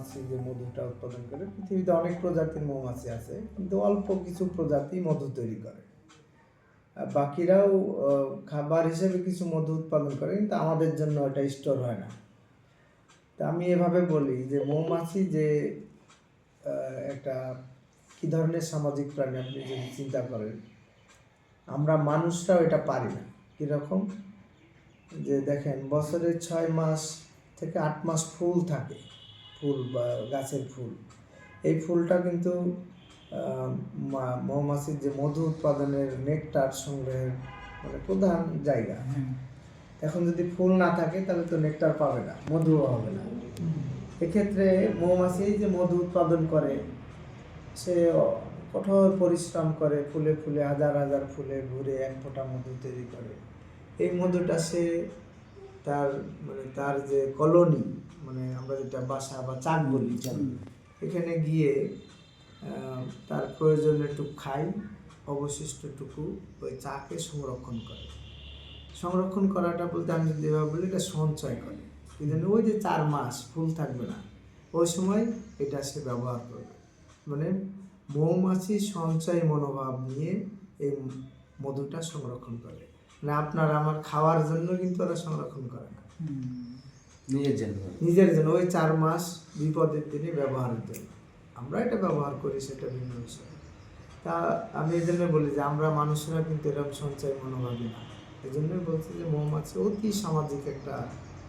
মৌমাছি যে মধুটা উৎপাদন করে, পৃথিবীতে অনেক প্রজাতির মৌমাছি আছে, কিন্তু অল্প কিছু প্রজাতি মধু তৈরি করে। বাকিরাও খাবার হিসেবে কিছু মধু উৎপাদন করে, কিন্তু আমাদের জন্য এটা স্টোর হয় না। তা আমি এভাবে বলি যে মৌমাছি যে একটা কী ধরনের সামাজিক প্রাণী আপনি যদি চিন্তা করেন, আমরা মানুষরাও এটা পারি না। কীরকম? যে দেখেন, বছরে 6 মাস থেকে 8 মাস ফুল থাকে, ফুল বা গাছের ফুল। এই ফুলটা কিন্তু মৌমাছির যে মধু উৎপাদনের, নেকটার সংগ্রহের মানে প্রধান জায়গা। এখন যদি ফুল না থাকে তাহলে তো নেকটার পাবে না, মধুও হবে না। এক্ষেত্রে মৌমাছি যে মধু উৎপাদন করে, সে কঠোর পরিশ্রম করে, ফুলে ফুলে হাজার হাজার ফুলে ঘুরে এক ফোঁটা মধু তৈরি করে। এই মধুটা সে তার যে কলোনি, মানে আমরা যেটা বাসা বা চাক বলি, এখানে গিয়ে তার প্রয়োজনেরটুকু খাই, অবশিষ্টটুকু ওই চাকে সংরক্ষণ করে। সংরক্ষণ করাটা বলতে আমি যদি এভাবে বলি, এটা সঞ্চয় করে। এই জন্য ওই যে 4 মাস ফুল থাকবে না, ওই সময় এটা সে ব্যবহার করবে। মানে মৌমাছি সঞ্চয় মনোভাব নিয়ে এই মধুটা সংরক্ষণ করে। মানে আপনার আমার খাওয়ার জন্য কিন্তু ওরা সংরক্ষণ করে না, নিজের জন্য ওই 4 মাস বিপদের দিনে ব্যবহারের জন্য। আমরা এটা ব্যবহার করি, সেটা ভিন্ন বিষয়। তা আমি এই জন্য বলি যে আমরা মানুষেরা কিন্তু এরকম সঞ্চয় মনোভাবী না। এই জন্যই বলছি যে মৌমাছি অতি সামাজিক একটা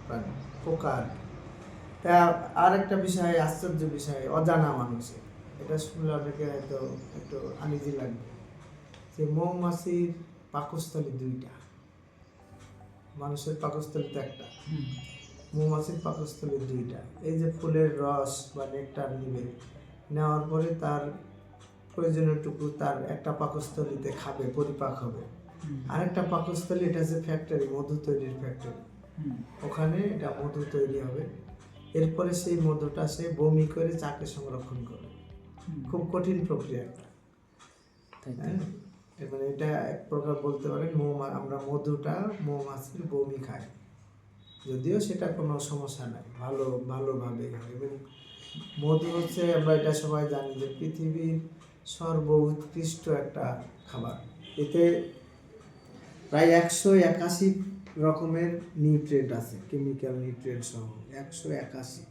প্রাণী, পোকা। তা আর একটা বিষয়, আশ্চর্য বিষয়, অজানা মানুষের, এটা শুনলে অনেকে হয়তো একটু আনিজি লাগবে, যে মৌমাছির পাকস্থলী 2টা, মানুষের পাকস্থলী তো একটা, মৌমাছির পাকস্থলী 2টা। এই যে ফুলের রস বা নেকটার নেওয়ার পরে তার প্রয়োজনীয়টুকু তার একটা পাকস্থলীতে খাবে, পরিপাক হবে। আরেকটা পাকস্থলী, এটা হচ্ছে ফ্যাক্টরি, মধু তৈরির ফ্যাক্টরি। ওখানে এটা মধু তৈরি হবে। এরপরে সেই মধুটা সে বমি করে চাকে সংরক্ষণ করবে। খুব কঠিন প্রক্রিয়া একটা। মানে এটা এক প্রকার বলতে পারেন আমরা মধুটা মৌমাছির বমি খাই, যদিও সেটা কোনো সমস্যা নাই, ভালোভাবেই হয়। এবং মধু হচ্ছে, আমরা এটা সবাই জানি যে পৃথিবীর সর্বোৎকৃষ্ট একটা খাবার। এতে প্রায় 181 রকমের নিউট্রিয়েন্ট আছে, কেমিক্যাল নিউট্রিয়েন্ট সহ 181।